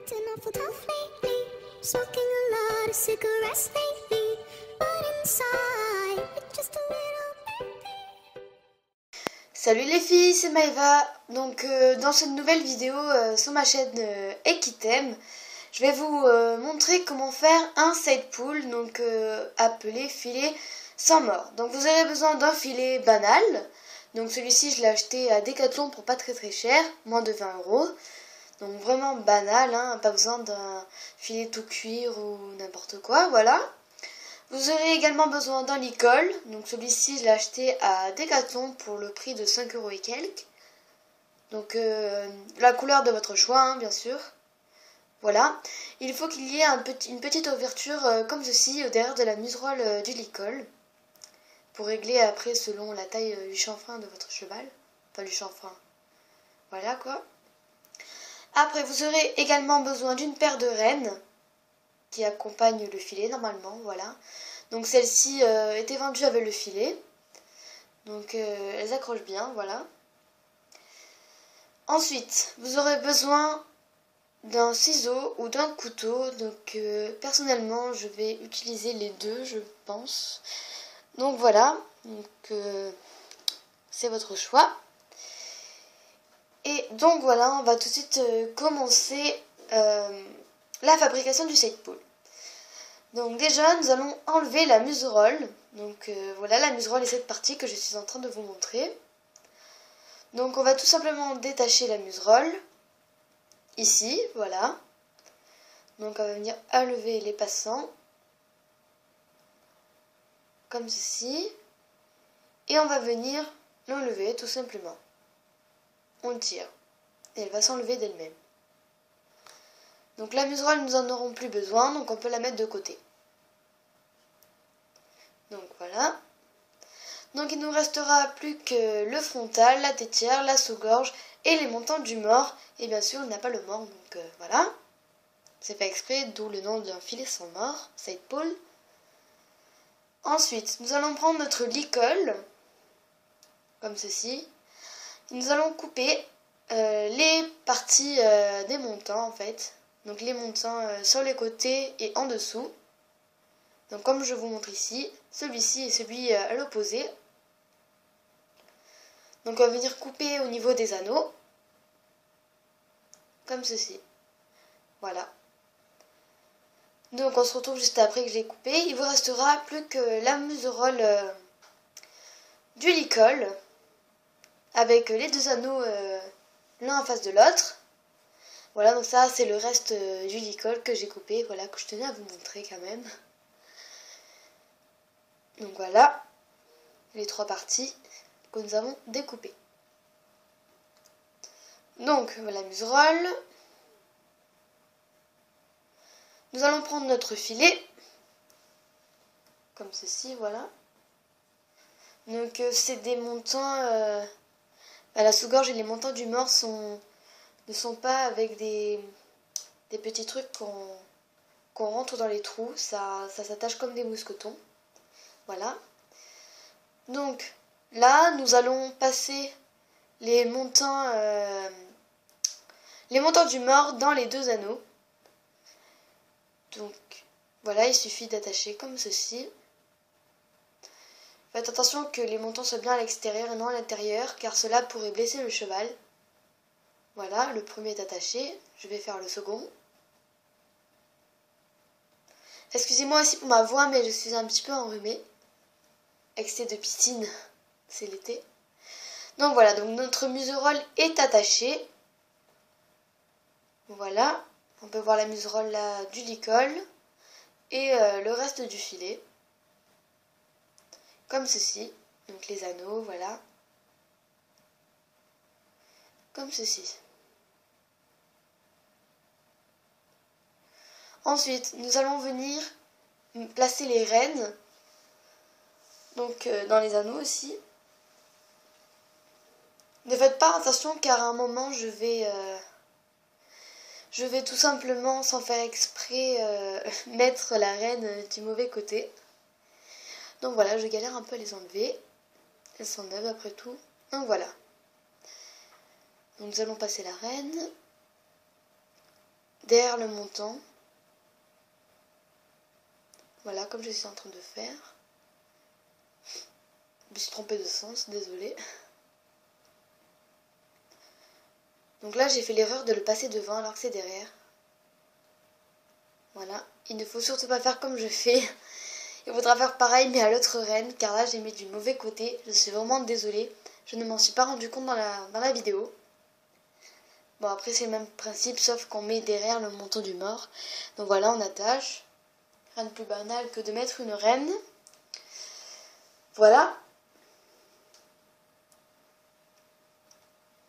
acting awful tough lately. Smoking a lot of cigarettes lately. But inside, it's just a little baby. Salut les filles, c'est Maëva. Donc dans cette nouvelle vidéo sur ma chaîne Equitem, je vais vous montrer comment faire un side pull, donc appelé filet sans mort. Donc vous avez besoin d'un filet banal. Donc celui-ci je l'ai acheté à Decathlon pour pas très cher, moins de 20 €. Donc vraiment banal, hein, pas besoin d'un filet tout cuir ou n'importe quoi, voilà. Vous aurez également besoin d'un licol. Donc celui-ci je l'ai acheté à Decathlon pour le prix de 5 € et quelques. Donc la couleur de votre choix, hein, bien sûr. Voilà. Il faut qu'il y ait une petite ouverture comme ceci au derrière de la muserolle du licol. Pour régler après selon la taille du chanfrein de votre cheval. Enfin du chanfrein. Voilà quoi. Après vous aurez également besoin d'une paire de rênes qui accompagne le filet normalement, voilà. Donc celle-ci était vendue avec le filet. Donc elles accrochent bien, voilà. Ensuite, vous aurez besoin d'un ciseau ou d'un couteau. Donc personnellement, je vais utiliser les deux, je pense. Donc voilà, donc c'est votre choix. Et donc voilà, on va tout de suite commencer la fabrication du side pull. Donc déjà, nous allons enlever la muserolle. Donc voilà, la muserolle est cette partie que je suis en train de vous montrer. Donc on va tout simplement détacher la muserolle. Ici, voilà. Donc on va venir enlever les passants. Comme ceci. Et on va venir l'enlever tout simplement. On tire. Et elle va s'enlever d'elle-même. Donc la muserolle, nous n'en aurons plus besoin, donc on peut la mettre de côté. Donc voilà. Donc il ne nous restera plus que le frontal, la tétière, la sous-gorge et les montants du mort. Et bien sûr, il n'a pas le mort, donc voilà. C'est pas exprès, d'où le nom d'un filet sans mort, side pull. Ensuite, nous allons prendre notre licol, comme ceci. Nous allons couper les parties des montants en fait. Donc les montants sur les côtés et en dessous. Donc comme je vous montre ici, celui-ci et celui à l'opposé. Donc on va venir couper au niveau des anneaux. Comme ceci. Voilà. Donc on se retrouve juste après que je l'ai coupé. Il vous restera plus que la muserolle du licol. Avec les deux anneaux l'un en face de l'autre. Voilà, donc ça c'est le reste du licol que j'ai coupé. Voilà, que je tenais à vous montrer quand même. Donc voilà, les trois parties que nous avons découpées. Donc la muserolle. Nous allons prendre notre filet. Comme ceci, voilà. Donc c'est des montants... à la sous-gorge et les montants du mort ne sont pas avec des petits trucs qu'on rentre dans les trous. Ça s'attache comme des mousquetons. Voilà. Donc là, nous allons passer les montants du mort dans les deux anneaux. Donc voilà, il suffit d'attacher comme ceci. Faites attention que les montants soient bien à l'extérieur et non à l'intérieur, car cela pourrait blesser le cheval. Voilà, le premier est attaché. Je vais faire le second. Excusez-moi aussi pour ma voix, mais je suis un petit peu enrhumée. Excès de piscine, c'est l'été. Donc voilà, donc notre muserolle est attachée. Voilà, on peut voir la muserolle là du licol et le reste du filet. Comme ceci, donc les anneaux, voilà. Comme ceci. Ensuite, nous allons venir placer les rênes, donc dans les anneaux aussi. Ne faites pas attention car à un moment je vais tout simplement, sans faire exprès, mettre la reine du mauvais côté. Donc voilà, je galère un peu à les enlever. Elles sont neuves après tout. Donc voilà. Donc nous allons passer la reine. derrière le montant. Voilà, comme je suis en train de faire. Je me suis trompée de sens, désolée. Donc là, j'ai fait l'erreur de le passer devant alors que c'est derrière. Voilà, il ne faut surtout pas faire comme je fais. Il faudra faire pareil mais à l'autre reine, car là j'ai mis du mauvais côté. Je suis vraiment désolée, je ne m'en suis pas rendu compte dans la vidéo. Bon, après c'est le même principe, sauf qu'on met derrière le montant du mort. Donc voilà, on attache. Rien de plus banal que de mettre une reine. Voilà.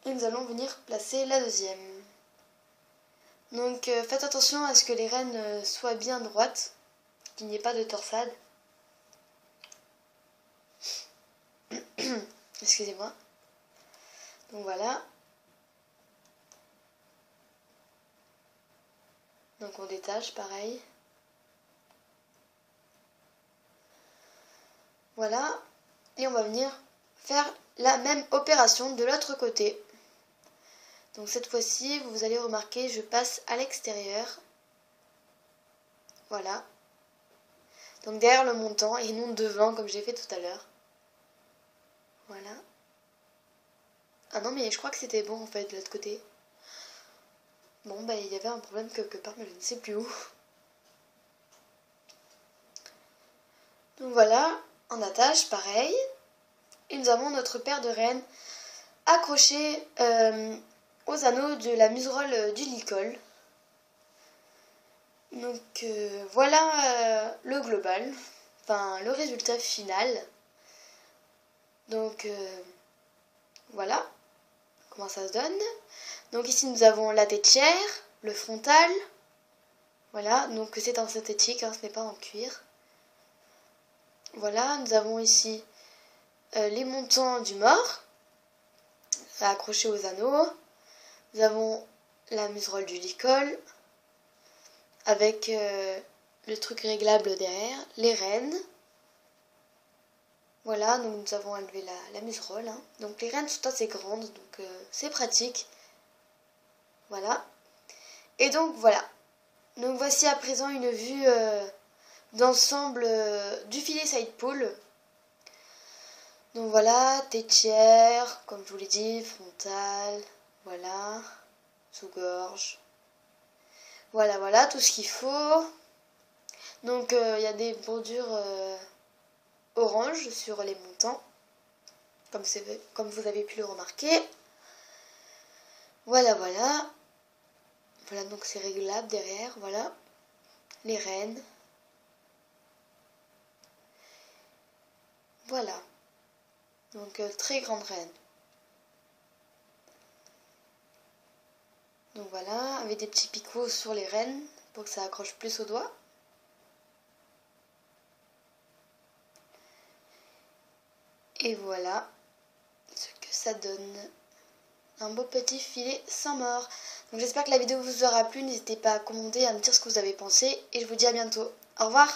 Et nous allons venir placer la deuxième. Donc faites attention à ce que les reines soient bien droites, qu'il n'y ait pas de torsade. Excusez-moi. Donc voilà. Donc on détache pareil. Voilà. Et on va venir faire la même opération de l'autre côté. Donc cette fois-ci, vous allez remarquer, je passe à l'extérieur. Voilà. Donc derrière le montant et non devant comme j'ai fait tout à l'heure. Voilà. Ah non, mais je crois que c'était bon en fait de l'autre côté. Bon, bah il y avait un problème quelque part, mais je ne sais plus où. Donc voilà, on attache pareil. Et nous avons notre paire de reines accrochée aux anneaux de la muserolle du licol. Donc voilà le global, enfin le résultat final. Donc voilà comment ça se donne. Donc ici nous avons la tétière, le frontal. Voilà, donc c'est en synthétique, hein, ce n'est pas en cuir. Voilà, nous avons ici les montants du mort accrochés aux anneaux. Nous avons la muserolle du licol avec le truc réglable derrière, les rênes. Voilà, donc nous avons enlevé la muserolle. Hein. Donc les rênes sont assez grandes, donc c'est pratique. Voilà. Et donc voilà. Donc voici à présent une vue d'ensemble du filet side pull. Donc voilà, tétière, comme je vous l'ai dit, frontale, voilà, sous-gorge. Voilà, voilà, tout ce qu'il faut. Donc il y a des bordures orange sur les montants, comme vous avez pu le remarquer. Voilà, voilà. Voilà, donc c'est réglable derrière, voilà. Les rênes. Voilà. Donc très grande reine. Donc voilà, avec des petits picots sur les rênes pour que ça accroche plus au doigt. Et voilà ce que ça donne. Un beau petit filet sans mort. Donc j'espère que la vidéo vous aura plu. N'hésitez pas à commenter, à me dire ce que vous avez pensé. Et je vous dis à bientôt. Au revoir.